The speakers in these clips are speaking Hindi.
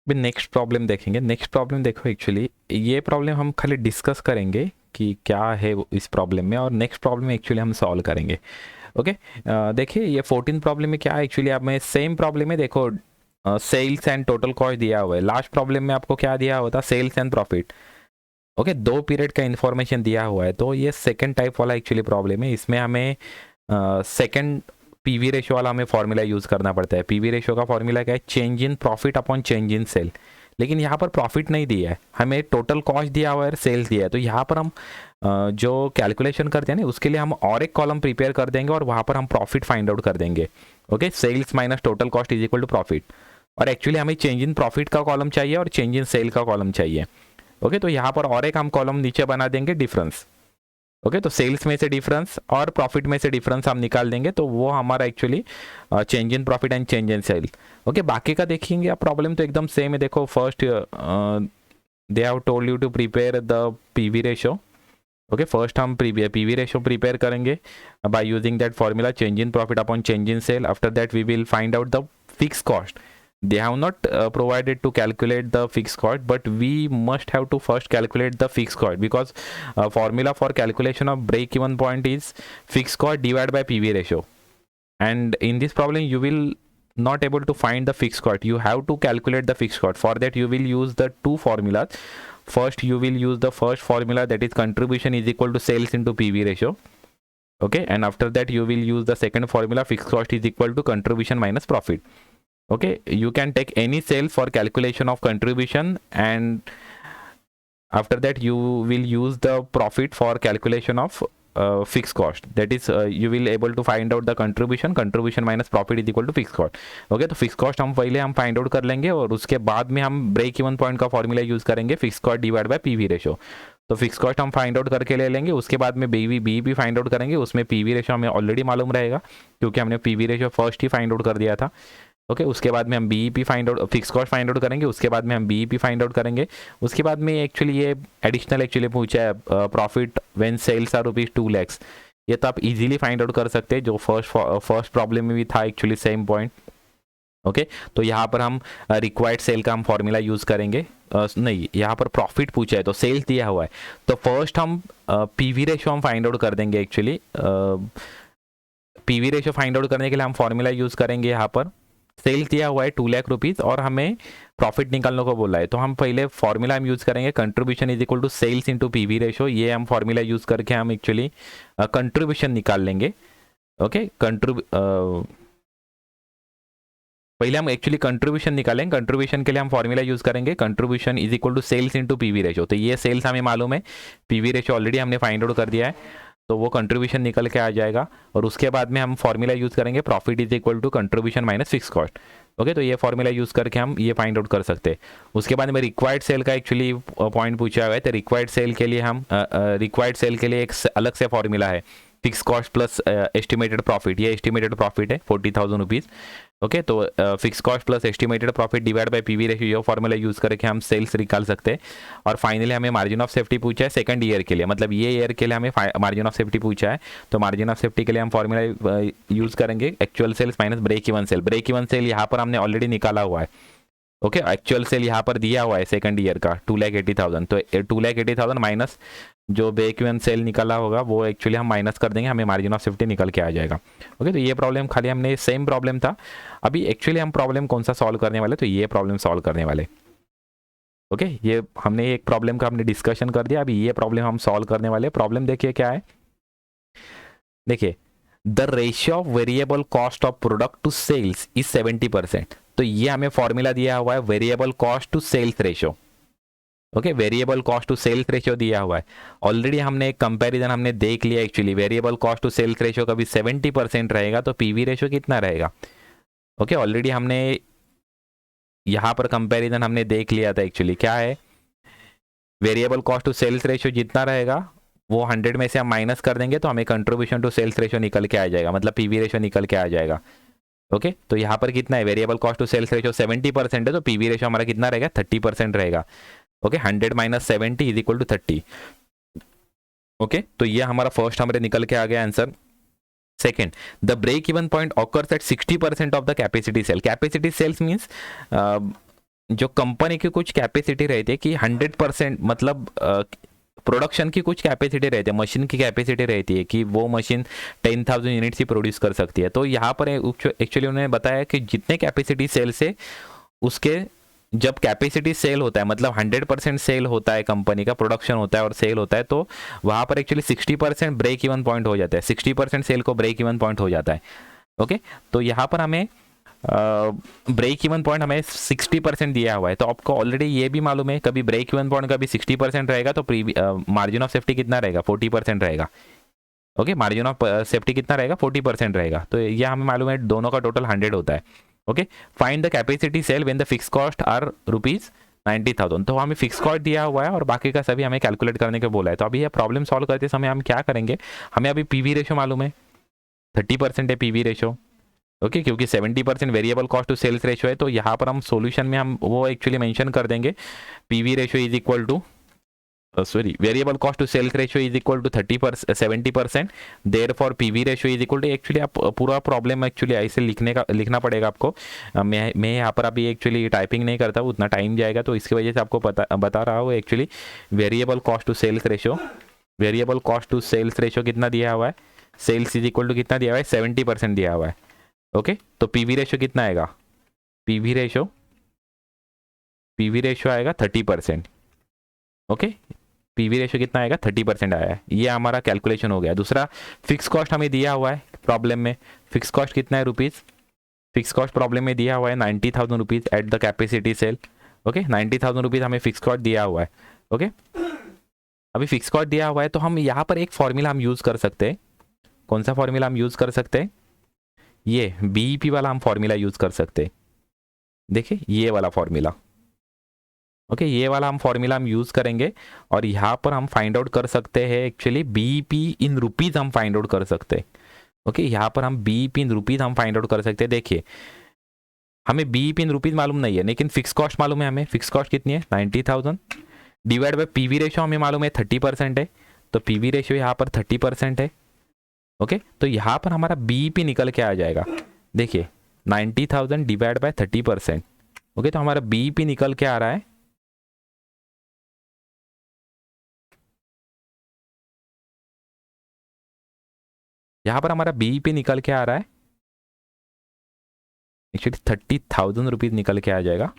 भी नेक्स्ट प्रॉब्लम देखेंगे। नेक्स्ट प्रॉब्लम देखो, एक्चुअली ये प्रॉब्लम हम खाली डिस्कस करेंगे कि क्या है इस प्रॉब्लम में, और नेक्स्ट प्रॉब्लम एक्चुअली हम सॉल्व करेंगे। ओके, देखिए ये 14 प्रॉब्लम में क्या है एक्चुअली, आप में सेम प्रॉब्लम में देखो सेल्स एंड टोटल कॉस्ट दिया हुआ है। लास्ट प्रॉब्लम में आपको क्या दिया हुआ था, sales and profit. Okay, 2 period का इन्फॉर्मेशन दिया हुआ है। तो ये सेकंड टाइप वाला एक्चुअली प्रॉब्लम है। इसमें हमें सेकंड पीवी रेशो वाला हमें फॉर्मूला यूज करना पड़ता है। पीवी रेशो का फॉर्मूला क्या है, change in profit upon change in sale. लेकिन यहाँ पर प्रॉफिट नहीं दिया है, हमें टोटल कॉस्ट दिया हुआ है, सेल्स दिया है। तो यहाँ पर हम जो कैलकुलेशन करते हैं ना, उसके लिए हम और एक कॉलम प्रिपेयर कर देंगे और वहाँ पर हम प्रॉफिट फाइंड आउट कर देंगे। Okay, sales minus total cost is equal to profit. और एक्चुअली हमें चेंज इन प्रॉफिट का कॉलम चाहिए और चेंज इन सेल का कॉलम चाहिए। ओके, तो यहाँ पर और एक हम कॉलम नीचे बना देंगे डिफरेंस। ओके, तो सेल्स में से डिफरेंस और प्रॉफिट में से डिफरेंस हम निकाल देंगे, तो वो हमारा actually change in profit and change in sale. Okay, बाकी का देखेंगे आप, प्रॉब्लम तो एकदम सेम है। देखो first they have told you to prepare the PV ratio. Okay, first हम पीवी रेशो प्रिपेयर करेंगे by using that formula, change in profit upon change in sale. After that we will find out the fix cost. They have not provided to calculate the fixed cost, but we must have to first calculate the fixed cost, because formula for calculation of break even point is fixed cost divided by PV ratio. And in this problem you will not able to find the fixed cost, you have to calculate the fixed cost. For that you will use the two formulas. First you will use the first formula, that is contribution is equal to sales into PV ratio. Okay, and after that you will use the second formula, fixed cost is equal to contribution minus profit. Okay, you can take any sale for calculation of contribution, and after that you will use the profit for calculation of fixed cost. That is you will able to find out the contribution minus profit is equal to fixed cost. Okay, तो fixed cost हम पहले हम फाइंड आउट कर लेंगे और उसके बाद में हम ब्रेक इवन पॉइंट का फॉर्मूला यूज करेंगे, fix cost divide by PV ratio. तो फिक्स कॉस्ट हम फाइंड आउट करके ले लेंगे, उसके बाद में बी फाइंड आउट करेंगे। उसमें पीवी रेशो हमें ऑलरेडी मालूम रहेगा, क्योंकि हमने पीवी रेशो फर्स्ट ही फाइंड आउट कर दिया था। ओके, उसके बाद में हम BEP find out, fix cost find out करेंगे, उसके बाद में हम बीईपी फाइंड आउट करेंगे। उसके बाद में एक्चुअली ये एडिशनल एक्चुअली पूछा है, profit when sales are ₹2 lakhs। ये तो आप इजीली फाइंड आउट कर सकते हैं, जो फर्स्ट प्रॉब्लम में भी था एक्चुअली सेम पॉइंट। ओके, तो यहाँ पर हम रिक्वायर्ड सेल का हम फॉर्मूला यूज करेंगे। नहीं, यहाँ पर प्रॉफिट पूछा है तो सेल्स दिया हुआ है, तो फर्स्ट हम पीवी रेशो हम फाइंड आउट कर देंगे। Actually PV ratio find out करने के लिए हम फॉर्मूला यूज करेंगे। यहाँ पर सेल्स दिया हुआ है 2 लाख रुपीज और हमें प्रॉफिट निकालने को बोला है, तो हम पहले फॉर्मूला हम यूज करेंगे, contribution is equal to sales into PV ratio. ये हम फॉर्मूला यूज करके हम एक्चुअली कंट्रीब्यूशन निकाल लेंगे। ओके, पहले हम एक्चुअली कंट्रीब्यूशन निकालेंगे। कंट्रीब्यूशन के लिए हम फॉर्मूला यूज करेंगे, contribution is equal to sales into PV ratio. तो ये सेल्स हमें मालूम है, पीवी रेशो ऑलरेडी हमने फाइंड आउट कर दिया है, तो वो कंट्रीब्यूशन निकल के आ जाएगा। और उसके बाद में हम फॉर्मूला यूज करेंगे, profit is equal to contribution minus fix cost. Okay, तो ये फॉर्मूला यूज करके हम ये फाइंड आउट कर सकते हैं। उसके बाद में रिक्वायर्ड सेल का एक्चुअली पॉइंट पूछा हुआ है, तो रिक्वायर्ड सेल के लिए हम रिक्वायर्ड सेल के लिए एक अलग से फॉर्मूला है, fix cost plus estimated profit. ये एस्टिमेटेड प्रॉफिट है 40,000 रुपीज़। ओके, तो fix cost plus estimated profit divide by PV ratio, ये फॉर्मूला यूज करके हम सेल्स निकाल सकते हैं। और फाइनली हमें मार्जिन ऑफ सेफ्टी पूछा है सेकंड ईयर के लिए, मतलब ये ईयर के लिए हमें मार्जिन ऑफ सेफ्टी पूछा है। तो मार्जिन ऑफ सेफ्टी के लिए हम फॉर्मूला यूज करेंगे, actual sales minus break even sale. Break even sale यहाँ पर हमने ऑलरेडी निकाला हुआ है। ओके, एक्चुअल सेल यहाँ पर दिया हुआ है सेकंड ईयर का 2,80,000, तो 2,80,000 माइनस जो ब्रेक इवन सेल निकाला होगा वो एक्चुअली हम माइनस कर देंगे, हमें मार्जिन ऑफ सेफ्टी निकल के आ जाएगा। ओके, तो ये प्रॉब्लम खाली हमने सेम प्रॉब्लम था। अभी एक्चुअली हम प्रॉब्लम कौन सा सॉल्व करने वाले, तो ये प्रॉब्लम सॉल्व करने वाले। ओके, ये हमने एक प्रॉब्लम का हमने डिस्कशन कर दिया, अभी ये प्रॉब्लम हम सॉल्व करने वाले। प्रॉब्लम देखिए क्या है, देखिए the ratio of variable cost of product to sales is 70%। तो ये हमें फॉर्मूला दिया हुआ है, variable cost to sales ratio. Okay, variable cost to sales ratio दिया हुआ है। ऑलरेडी हमने एक कंपैरिजन हमने देख लिया, actually variable cost to sales ratio कभी 70% रहेगा, तो पीवी रेशियो कितना रहेगा। ओके, ऑलरेडी हमने यहाँ पर कंपैरिजन हमने देख लिया था। एक्चुअली क्या है, variable cost to sales ratio जितना रहेगा वो 100 में से हम माइनस कर देंगे, तो हमें कंट्रीब्यूशन टू सेल्स रेशियो निकल के आ जाएगा, मतलब पीवी रेशियो निकल के आ जाएगा। ओके, तो यहाँ पर कितना है, variable cost to sales ratio 70% है, तो पीवी रेशियो हमारा कितना रहेगा, 30% रहेगा। Okay, 100 minus 70 is equal to 30। Okay, तो ये हमारा फर्स्ट हमारे निकल के आ गया answer. Second, the break even point occurs at 60% of the capacity sale. Capacity sales means जो कंपनी की कुछ कैपेसिटी रहती है कि 100% मतलब प्रोडक्शन की कुछ कैपेसिटी रहती है, मशीन की कैपेसिटी रहती है कि वो मशीन 10,000 यूनिट्स ही प्रोड्यूस कर सकती है। तो यहाँ पर एक्चुअली उन्होंने बताया कि जितने कैपेसिटी सेल से उसके जब कैपेसिटी सेल होता है मतलब 100% सेल होता है, कंपनी का प्रोडक्शन होता है और सेल होता है, तो वहाँ पर एक्चुअली 60% ब्रेक इवन पॉइंट हो जाता है, 60% सेल को ब्रेक इवन पॉइंट हो जाता है। ओके, तो यहाँ पर हमें ब्रेक इवन पॉइंट हमें 60% दिया हुआ है, तो आपको ऑलरेडी ये भी मालूम है कभी ब्रेक इवन पॉइंट कभी 60% रहेगा तो मार्जिन ऑफ सेफ्टी कितना रहेगा, 40% रहेगा। ओके, मार्जिन ऑफ सेफ्टी कितना रहेगा, 40% रहेगा। तो ये हमें मालूम है दोनों का टोटल 100 होता है। Okay, find the capacity sale when the fix cost are ₹90,000। तो हमें फिक्स कॉस्ट दिया हुआ है और बाकी का सभी हमें कैलकुलेट करने को बोला है। तो अभी ये प्रॉब्लम सॉल्व करते समय हम क्या करेंगे, हमें अभी पीवी रेशो मालूम है 30% है पीवी रेशो। ओके, क्योंकि 70% variable cost to sales ratio है, तो यहाँ पर हम सॉल्यूशन में हम वो एक्चुअली मेंशन कर देंगे PV ratio is equal to variable cost to sales ratio is equal to 70%, therefore PV ratio is equal to, actually आप पूरा प्रॉब्लम एक्चुअली ऐसे लिखना पड़ेगा आपको। मैं यहाँ पर अभी एक्चुअली टाइपिंग नहीं करता हूँ, उतना टाइम जाएगा, तो इसकी वजह से आपको बता रहा हूँ actually variable cost to sales ratio कितना दिया हुआ है, सेल्स इज इक्वल टू कितना दिया हुआ है, 70% दिया हुआ है। ओके, तो पीवी रेशो कितना आएगा, पीवी रेशो आएगा 30%। ओके, पीवी रेशो कितना आएगा, 30% आया है। ये हमारा कैलकुलेशन हो गया। दूसरा, फिक्स कॉस्ट हमें दिया हुआ है प्रॉब्लम में, फिक्स कॉस्ट कितना है रुपीज़, फिक्स कॉस्ट प्रॉब्लम में दिया हुआ है 90,000 rupees at the capacity sale. Okay, 90,000 rupees हमें फिक्स कॉस्ट दिया हुआ है। ओके, अभी फिक्स कॉस्ट दिया हुआ है तो हम यहाँ पर एक फॉर्मूला हम यूज़ कर सकते हैं। कौन सा फॉर्मूला हम यूज़ कर सकते हैं, ये बीईपी वाला हम फॉर्मूला यूज़ कर सकते हैं। देखिए ये वाला फॉर्मूला, ओके, ये वाला हम फॉर्मूला हम यूज़ करेंगे और यहाँ पर हम फाइंड आउट कर सकते हैं एक्चुअली बीईपी इन रुपीज़ हम फाइंड आउट कर सकते हैं। ओके, यहाँ पर हम बीईपी इन रुपीज़ हम फाइंड आउट कर सकते हैं। देखिए हमें बीईपी इन रुपीज़ मालूम नहीं है लेकिन फिक्स कॉस्ट मालूम है हमें, फिक्स कॉस्ट कितनी है 90,000 डिवाइड बाय पीवी रेशो हमें मालूम है 30% है, तो पीवी रेशो यहाँ पर 30% है। ओके, तो यहाँ पर हमारा बीईपी निकल के आ जाएगा। देखिए 90,000 डिवाइड बाय 30%। ओके, तो हमारा बीईपी निकल के आ रहा है, यहाँ पर हमारा बीईपी निकल के आ रहा है एक्चुअली 30,000 रुपीज निकल के आ जाएगा,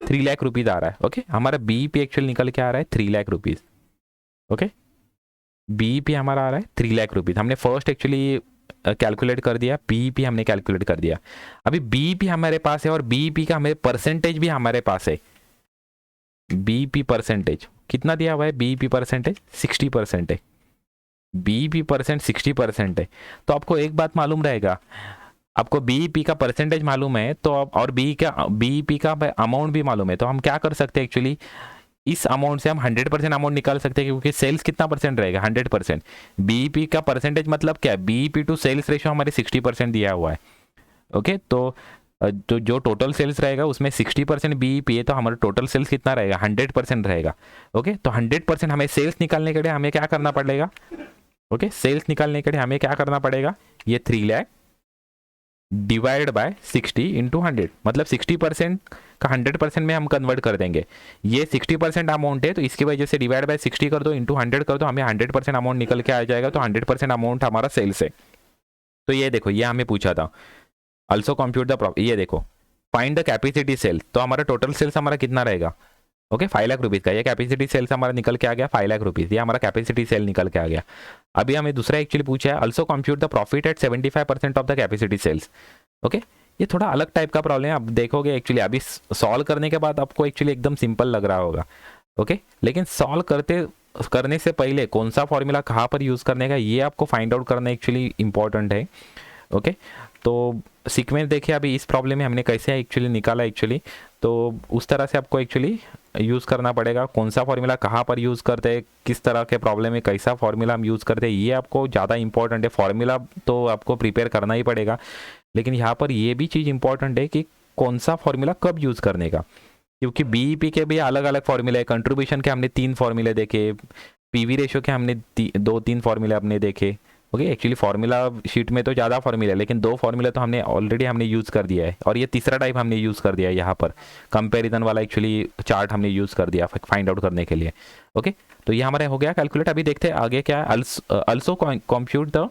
3 लाख रुपीज आ रहा है। ओके, हमारा बीईपी एक्चुअली निकल के आ रहा है 3 लाख रुपीज। ओके, बीईपी हमारा आ रहा है 3 लाख रुपीज। हमने फर्स्ट एक्चुअली कैलकुलेट कर दिया, बीईपी हमने कैलकुलेट कर दिया। अभी बीईपी हमारे पास है और बीईपी का हमें परसेंटेज भी हमारे पास है। बीईपी परसेंटेज कितना दिया हुआ है, बीईपी परसेंटेज 60% है, बीईपी परसेंट 60% है। तो आपको एक बात मालूम रहेगा, आपको बीईपी का परसेंटेज मालूम है तो और बीईपी का अमाउंट भी मालूम है, तो हम क्या कर सकते हैं एक्चुअली इस अमाउंट से हम 100% अमाउंट निकाल सकते हैं, क्योंकि सेल्स कितना परसेंट रहेगा 100%। बीईपी का परसेंटेज मतलब क्या है, बीईपी टू सेल्स रेशियो हमारे 60% दिया हुआ है। ओके, तो जो टोटल सेल्स रहेगा उसमें 60% बीईपी है, तो हमारा टोटल सेल्स कितना रहेगा 100% रहेगा। ओके, तो 100% हमें सेल्स निकालने के लिए हमें क्या करना पड़ेगा, ओके, सेल्स निकालने के लिए हमें क्या करना पड़ेगा, ये 3 लाख डिवाइड बाय 60 इंटू 100, मतलब 60% का 100% में हम कन्वर्ट कर देंगे। ये 60% अमाउंट है तो इसकी वजह से डिवाइड बाय 60 कर दो इंटू 100 कर दो, हमें 100% अमाउंट निकल के आ जाएगा। तो 100% अमाउंट हमारा सेल्स है। तो ये देखो, ये हमें पूछा था ऑल्सो कंप्यूट द प्रॉफिट। ये देखो फाइंड द कैपेसिटी सेल, तो हमारा टोटल सेल्स हमारा कितना रहेगा, ओके 5 लाख रुपीज़ का। ये कैपेसिटी सेल्स हमारा निकल के आ गया 5 लाख रुपीज़, ये हमारा कैपेसिटी सेल निकल के आ गया। अभी हमें दूसरा एक्चुअली पूछा है also compute the profit at 75% of the capacity sales. Okay, ये थोड़ा अलग टाइप का प्रॉब्लम है, आप देखोगे एक्चुअली अभी सॉल्व करने के बाद आपको एक्चुअली एकदम सिंपल लग रहा होगा। ओके, लेकिन सॉल्व करने से पहले कौन सा फॉर्मूला कहाँ पर यूज़ करने का ये आपको फाइंड आउट करना एक्चुअली इंपॉर्टेंट है। ओके, तो सीक्वेंस देखिए अभी इस प्रॉब्लम में हमने कैसे एक्चुअली निकाला एक्चुअली, तो उस तरह से आपको एक्चुअली यूज़ करना पड़ेगा। कौन सा फॉर्मूला कहाँ पर यूज़ करते हैं, किस तरह के प्रॉब्लम में कैसा फॉर्मूला हम यूज़ करते हैं, ये आपको ज़्यादा इंपॉर्टेंट है। फॉर्मूला तो आपको प्रिपेयर करना ही पड़ेगा, लेकिन यहाँ पर ये भी चीज़ इंपॉर्टेंट है कि कौन सा फॉर्मूला कब यूज़ करने का, क्योंकि बीईपी के भी अलग अलग फॉर्मूले हैं। कंट्रीब्यूशन के हमने 3 फॉर्मूले देखे, पीवी रेशो के हमने 2-3 फॉर्मूले हमने देखे। ओके एक्चुअली फार्मूला शीट में तो ज़्यादा फार्मूला है, लेकिन 2 फार्मूला तो हमने ऑलरेडी यूज़ कर दिया है, और ये तीसरा टाइप हमने यूज़ कर दिया है यहाँ पर, कंपैरिजन वाला एक्चुअली चार्ट हमने यूज़ कर दिया फाइंड आउट करने के लिए। ओके तो ये हमारा हो गया कैलकुलेट। अभी देखते हैं आगे क्या है। Also compute the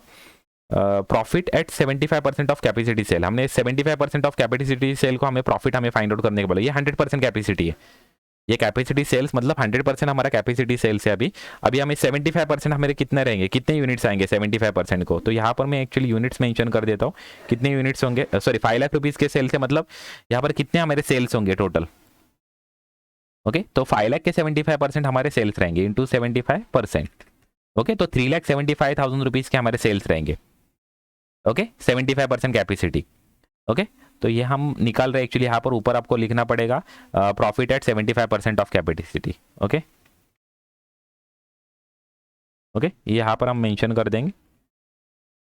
profit at 75% of capacity sale. हमने 75% ऑफ कैपेसिटी सेल को हमें प्रॉफिट हमें फाइंड आउट करने के बोला। ये 100% कैपेसिटी है, ये कैपेसिटी सेल्स मतलब 100% हमारा कैपेसिटी सेल्स है। अभी हमें 75% हमारे कितने रहेंगे, कितने यूनिट्स आएंगे 75% को, तो यहाँ पर मैं एक्चुअली यूनिट्स मेंशन कर देता हूँ कितने यूनिट्स होंगे। सॉरी 5 लाख रुपीज़ के सेल्स है, मतलब यहाँ पर कितने हमारे सेल्स होंगे टोटल। ओके तो 5 लाख के 75% हमारे सेल्स रहेंगे इंटू 75%। ओके तो 3,75,000 रुपीज़ के हमारे सेल्स रहेंगे। Okay 75% capacity. ओके तो ये हम निकाल रहे हैं एक्चुअली, यहाँ पर ऊपर आपको लिखना पड़ेगा profit at 75% of capacity. Okay okay ये यहाँ पर हम मेंशन कर देंगे।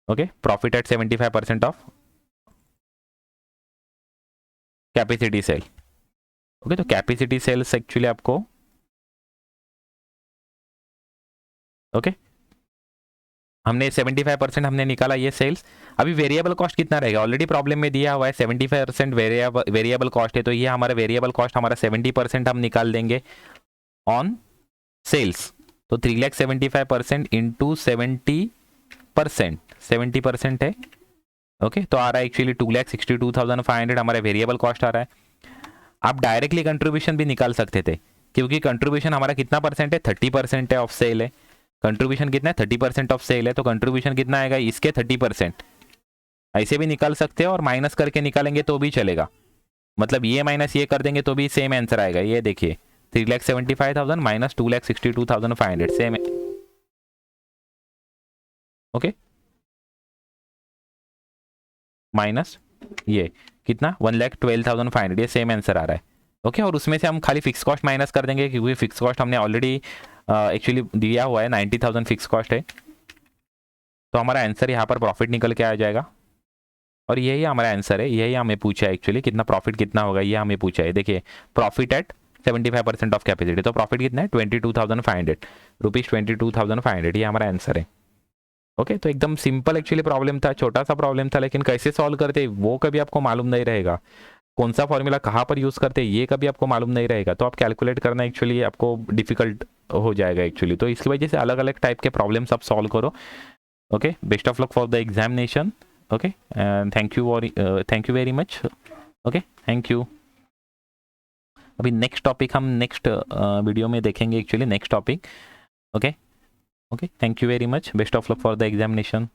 Okay profit at 75% of capacity sale. Okay तो कैपेसिटी सेल्स एक्चुअली आपको ओके हमने 75% हमने निकाला ये सेल्स। अभी वेरिएबल कॉस्ट कितना रहेगा, ऑलरेडी प्रॉब्लम में दिया हुआ है 75% वेरिएबल कॉस्ट है, तो ये हमारा वेरिएबल कॉस्ट हमारा 70% हम निकाल देंगे ऑन सेल्स। तो 3,75,000 इंटू 70% है। ओके तो आ रहा है एक्चुअली 2,62,500 हमारा वेरिएबल कॉस्ट आ रहा है। आप डायरेक्टली कंट्रीब्यूशन भी निकाल सकते थे, क्योंकि कंट्रीब्यूशन हमारा कितना परसेंट है, 30% है ऑफ सेल है। कंट्रीब्यूशन कितना है, 30% ऑफ सेल है, तो कंट्रीब्यूशन कितना आएगा इसके 30%। ऐसे भी निकाल सकते हैं और माइनस करके निकालेंगे तो भी चलेगा, मतलब ये माइनस ये कर देंगे तो भी सेम आंसर आएगा। ये देखिए 3,75,000 माइनस 2,62,500 सेम। ओके माइनस ये कितना 1,12,500, ये सेम आंसर आ रहा है। ओके और उसमें से हम खाली फिक्स कॉस्ट माइनस कर देंगे, क्योंकि फिक्स कॉस्ट हमने ऑलरेडी एक्चुअली दिया हुआ है 90,000 फिक्स कॉस्ट है, तो हमारा आंसर यहाँ पर प्रॉफिट निकल के आ जाएगा। और यही हमारा आंसर है, यही हमें पूछा है एक्चुअली, कितना प्रॉफिट कितना होगा ये हमें पूछा है। देखिए प्रॉफिट एट 75% ऑफ कैपेसिटी, तो प्रॉफिट कितना है 22,500 रुपीज़, 22,500 ये हमारा आंसर है। ओके तो एकदम सिंपल एक्चुअली प्रॉब्लम था, छोटा सा प्रॉब्लम था, लेकिन कैसे सॉल्व करते वो कभी आपको मालूम नहीं रहेगा, कौन सा फॉर्मूला कहाँ पर यूज़ करते ये कभी आपको मालूम नहीं रहेगा, तो आप कैलकुलेट करना एक्चुअली आपको डिफिकल्ट हो जाएगा एक्चुअली। तो इसकी वजह से अलग अलग टाइप के प्रॉब्लम्स आप सॉल्व करो। Okay best of luck for the examination. Okay thank you very much. Okay thank you. अभी नेक्स्ट टॉपिक हम नेक्स्ट वीडियो में देखेंगे actually, next topic. Okay okay thank you very much, best of luck for the examination.